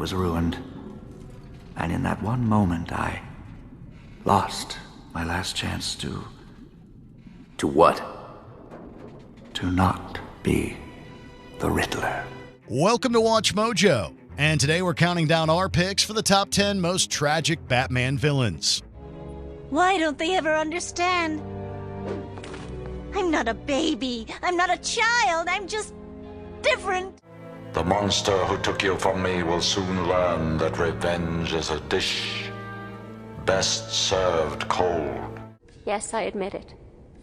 was ruined. And in that one moment, I lost my last chance to... To what? to not be the Riddler. Welcome to Watch Mojo, and today we're counting down our picks for the top 10 most tragic Batman villains. Why don't they ever understand? I'm not a baby. I'm not a child. I'm just different. The monster who took you from me will soon learn that revenge is a dish best served cold. Yes, I admit it.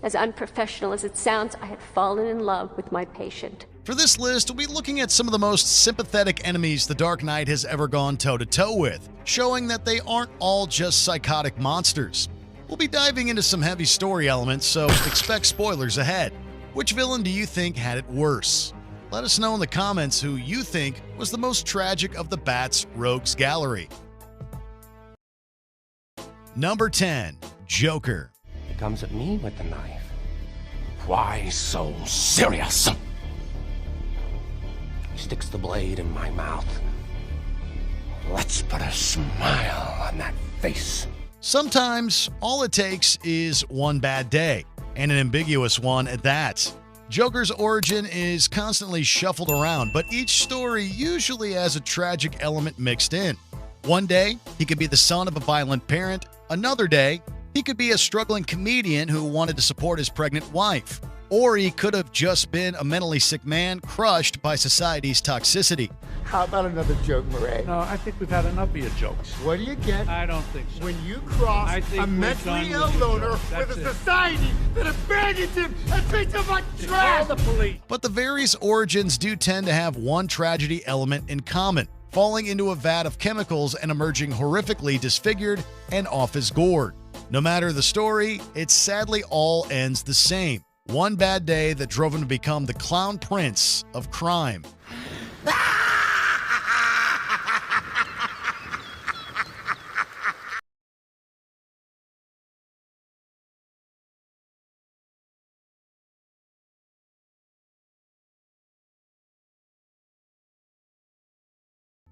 As unprofessional as it sounds, I had fallen in love with my patient. For this list, we'll be looking at some of the most sympathetic enemies the Dark Knight has ever gone toe-to-toe with, showing that they aren't all just psychotic monsters. We'll be diving into some heavy story elements, so expect spoilers ahead. Which villain do you think had it worse? Let us know in the comments who you think was the most tragic of the Bat's rogues gallery. Number 10. Joker. He comes at me with the knife. Why so serious? He sticks the blade in my mouth. Let's put a smile on that face. Sometimes all it takes is one bad day, and an ambiguous one at that. Joker's origin is constantly shuffled around, but each story usually has a tragic element mixed in. One day, he could be the son of a violent parent. Another day, he could be a struggling comedian who wanted to support his pregnant wife. Or he could have just been a mentally sick man crushed by society's toxicity. How about another joke, Murray? No, I think we've had enough of your jokes. What do you get? I don't think so. When you cross a mentally ill loner with a society that abandons him and treats him like trash! Call the police. But the various origins do tend to have one tragedy element in common: falling into a vat of chemicals and emerging horrifically disfigured and off his gourd. No matter the story, it sadly all ends the same. One bad day that drove him to become the clown prince of crime.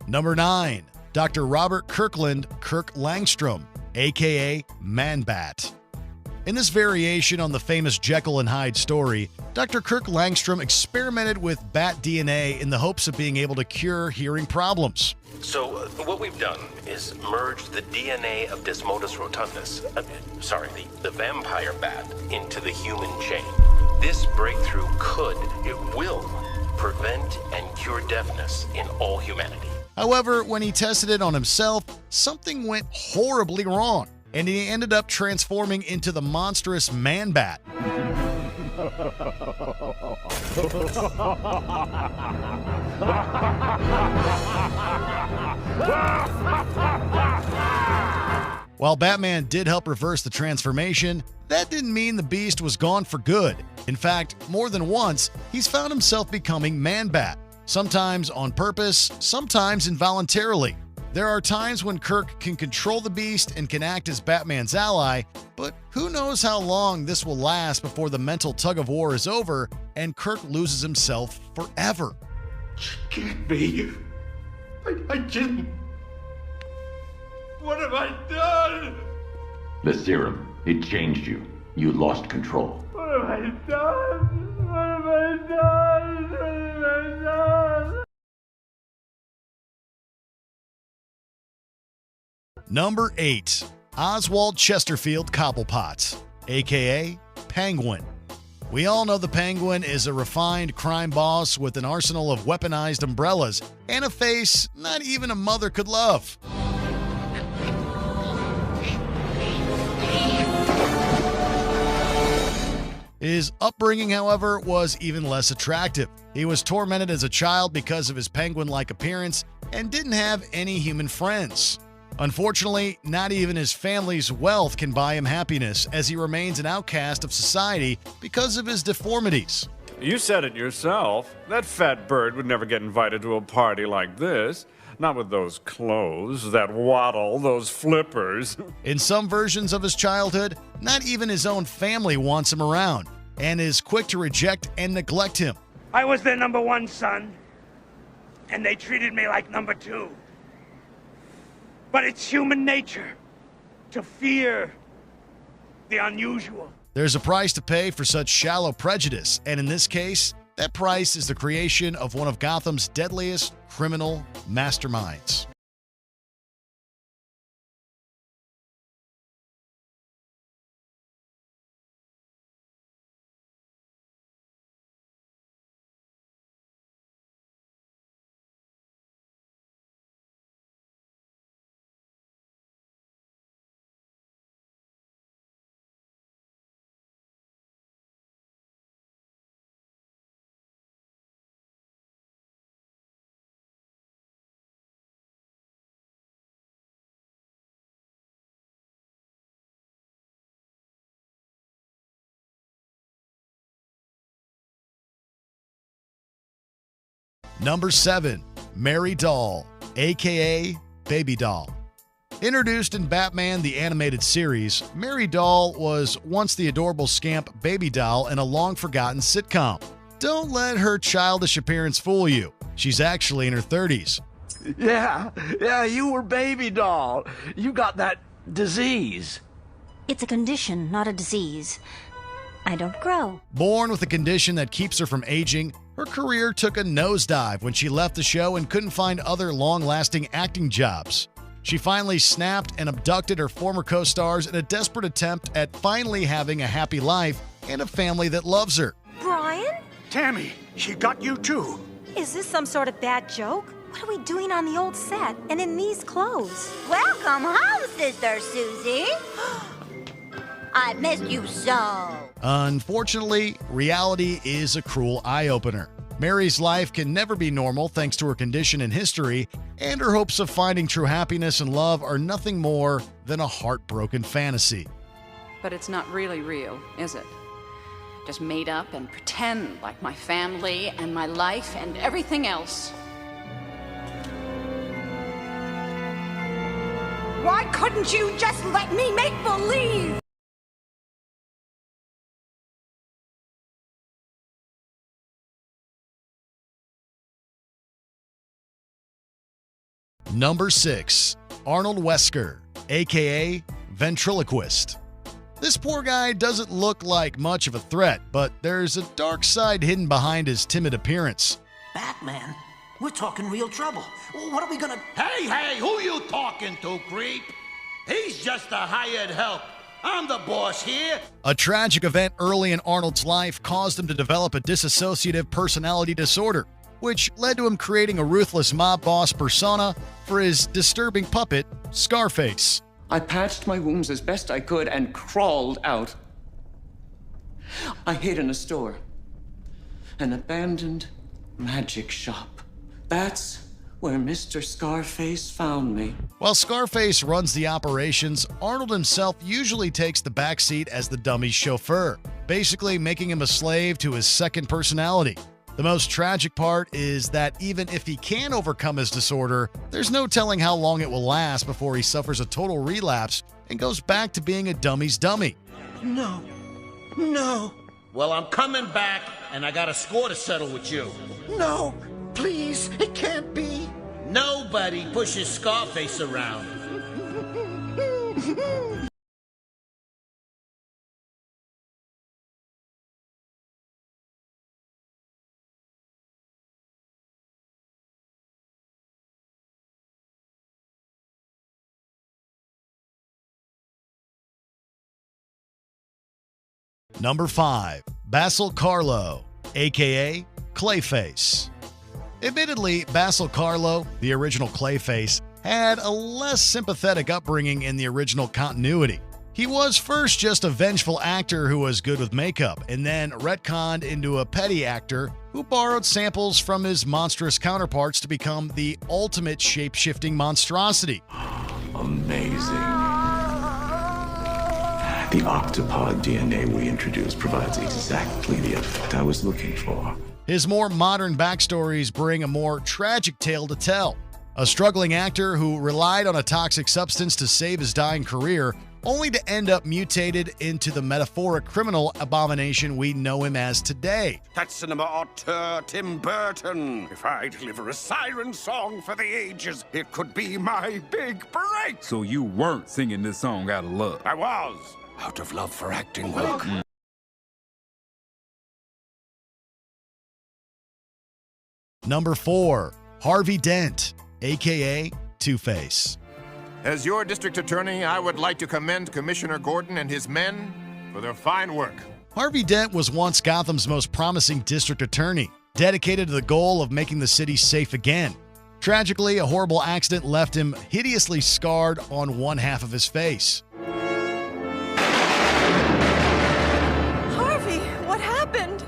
Number 9. Dr. Robert Kirkland Kirk Langstrom, aka Man-Bat. In this variation on the famous Jekyll and Hyde story, Dr. Kirk Langstrom experimented with bat DNA in the hopes of being able to cure hearing problems. So what we've done is merge the DNA of Desmodus rotundus, the vampire bat, into the human chain. This breakthrough will prevent and cure deafness in all humanity. However, when he tested it on himself, something went horribly wrong, and he ended up transforming into the monstrous Man-Bat. While Batman did help reverse the transformation, that didn't mean the beast was gone for good. In fact, more than once, he's found himself becoming Man-Bat, sometimes on purpose, sometimes involuntarily. There are times when Kirk can control the beast and can act as Batman's ally, but who knows how long this will last before the mental tug-of-war is over and Kirk loses himself forever. Can't be. I didn't. What have I done? The serum, it changed you. You lost control. What have I done? What have I done? What have I done? Number 8. Oswald Chesterfield Cobblepot, aka Penguin. We all know the Penguin is a refined crime boss with an arsenal of weaponized umbrellas and a face not even a mother could love. His upbringing, however, was even less attractive. He was tormented as a child because of his penguin-like appearance and didn't have any human friends. Unfortunately, not even his family's wealth can buy him happiness, as he remains an outcast of society because of his deformities. You said it yourself. That fat bird would never get invited to a party like this. Not with those clothes, that waddle, those flippers. In some versions of his childhood, not even his own family wants him around and is quick to reject and neglect him. I was their number one son, and they treated me like number two. But it's human nature to fear the unusual. There's a price to pay for such shallow prejudice, and in this case, that price is the creation of one of Gotham's deadliest criminal masterminds. Number 7, Mary Doll, aka Baby Doll. Introduced in Batman the Animated Series, Mary Doll was once the adorable scamp Baby Doll in a long-forgotten sitcom. Don't let her childish appearance fool you. She's actually in her 30s. Yeah, you were Baby Doll. You got that disease. It's a condition, not a disease. I don't grow. Born with a condition that keeps her from aging, her career took a nosedive when she left the show and couldn't find other long-lasting acting jobs. She finally snapped and abducted her former co-stars in a desperate attempt at finally having a happy life and a family that loves her. Brian? Tammy, she got you too. Is this some sort of bad joke? What are we doing on the old set and in these clothes? Welcome home, Sister Susie. I missed you so. Unfortunately, reality is a cruel eye-opener. Mary's life can never be normal thanks to her condition and history, and her hopes of finding true happiness and love are nothing more than a heartbroken fantasy. But it's not really real, is it? Just made up and pretend like my family and my life and everything else. Why couldn't you just let me make believe? Number 6, Arnold Wesker, aka Ventriloquist. This poor guy doesn't look like much of a threat, but there's a dark side hidden behind his timid appearance. Batman, we're talking real trouble. What are we gonna... Hey, who you talking to, creep? He's just a hired help. I'm the boss here. A tragic event early in Arnold's life caused him to develop a dissociative personality disorder, which led to him creating a ruthless mob boss persona for his disturbing puppet, Scarface. I patched my wounds as best I could and crawled out. I hid in a store. An abandoned magic shop. That's where Mr. Scarface found me. While Scarface runs the operations, Arnold himself usually takes the backseat as the dummy's chauffeur, basically making him a slave to his second personality. The most tragic part is that even if he can overcome his disorder, there's no telling how long it will last before he suffers a total relapse and goes back to being a dummy's dummy. No. Well, I'm coming back, and I got a score to settle with you. No, please, it can't be. Nobody pushes Scarface around. Number 5, Basil Karlo, aka Clayface. Admittedly, Basil Karlo, the original Clayface, had a less sympathetic upbringing in the original continuity. He was first just a vengeful actor who was good with makeup, and then retconned into a petty actor who borrowed samples from his monstrous counterparts to become the ultimate shape-shifting monstrosity. Amazing. The octopod DNA we introduced provides exactly the effect I was looking for. His more modern backstories bring a more tragic tale to tell. A struggling actor who relied on a toxic substance to save his dying career only to end up mutated into the metaphoric criminal abomination we know him as today. That's cinema auteur Tim Burton. If I deliver a siren song for the ages, it could be my big break. So you weren't singing this song out of love? I was, out of love for acting work. Number 4, Harvey Dent, a.k.a. Two-Face. As your district attorney, I would like to commend Commissioner Gordon and his men for their fine work. Harvey Dent was once Gotham's most promising district attorney, dedicated to the goal of making the city safe again. Tragically, a horrible accident left him hideously scarred on one half of his face. Harvey, what happened?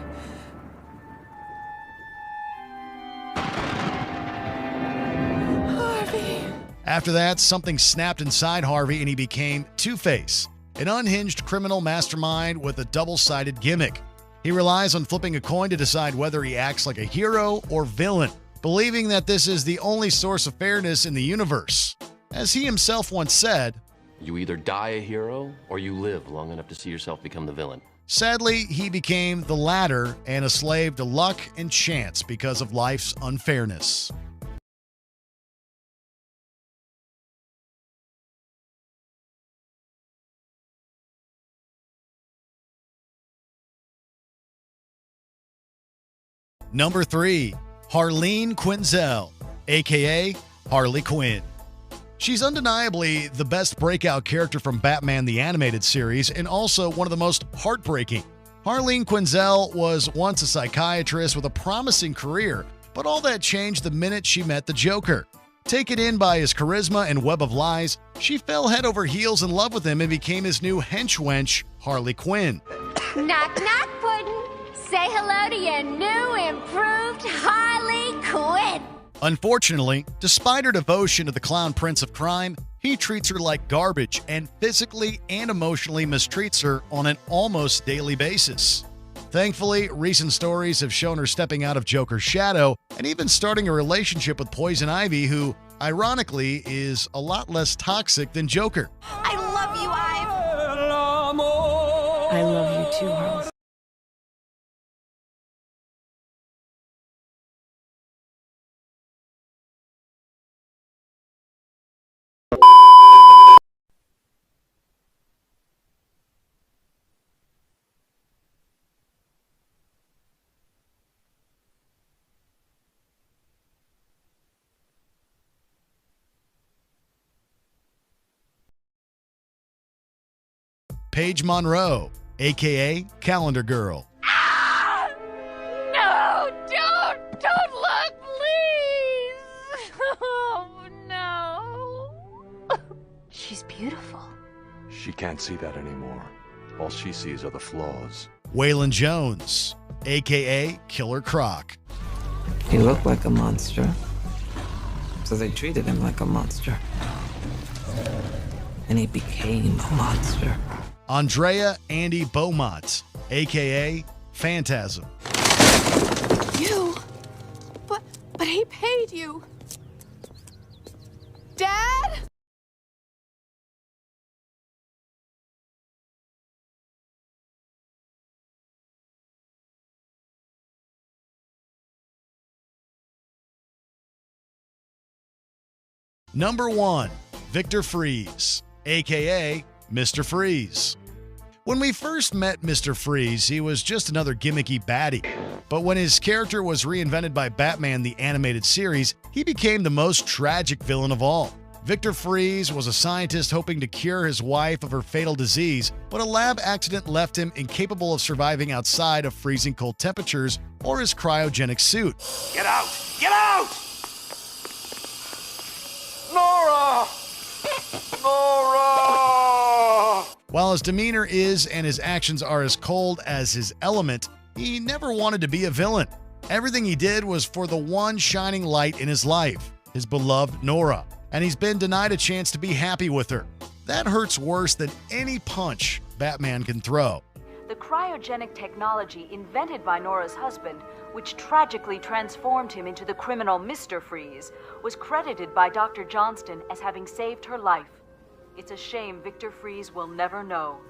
Harvey. After that, something snapped inside Harvey and he became Two-Face, an unhinged criminal mastermind with a double-sided gimmick. He relies on flipping a coin to decide whether he acts like a hero or villain, believing that this is the only source of fairness in the universe. As he himself once said, "You either die a hero or you live long enough to see yourself become the villain." Sadly, he became the latter and a slave to luck and chance because of life's unfairness. Number 3, Harleen Quinzel, a.k.a. Harley Quinn. She's undeniably the best breakout character from Batman the Animated Series and also one of the most heartbreaking. Harleen Quinzel was once a psychiatrist with a promising career, but all that changed the minute she met the Joker. Taken in by his charisma and web of lies, she fell head over heels in love with him and became his new henchwench, Harley Quinn. Knock, knock, Puddin'. Say hello to your new, improved Harley Quinn. Unfortunately, despite her devotion to the clown prince of crime, he treats her like garbage and physically and emotionally mistreats her on an almost daily basis. Thankfully, recent stories have shown her stepping out of Joker's shadow and even starting a relationship with Poison Ivy, who, ironically, is a lot less toxic than Joker. I love you, Ive. I love you too, Harley. Paige Monroe, a.k.a. Calendar Girl. No, don't look, please. Oh, no. She's beautiful. She can't see that anymore. All she sees are the flaws. Waylon Jones, a.k.a. Killer Croc. He looked like a monster, so they treated him like a monster. And he became a monster. Andrea Andy Beaumont, a.k.a. Phantasm. You? But he paid you. Dad? Number 1, Victor Freeze, a.k.a. Mr. Freeze. When we first met Mr. Freeze, he was just another gimmicky baddie. But when his character was reinvented by Batman the Animated Series, he became the most tragic villain of all. Victor Freeze was a scientist hoping to cure his wife of her fatal disease, but a lab accident left him incapable of surviving outside of freezing cold temperatures or his cryogenic suit. Get out! Get out! Nora! Nora! While his demeanor is and his actions are as cold as his element, he never wanted to be a villain. Everything he did was for the one shining light in his life, his beloved Nora, and he's been denied a chance to be happy with her. That hurts worse than any punch Batman can throw. The cryogenic technology invented by Nora's husband, which tragically transformed him into the criminal Mr. Freeze, was credited by Dr. Johnston as having saved her life. It's a shame Victor Freeze will never know.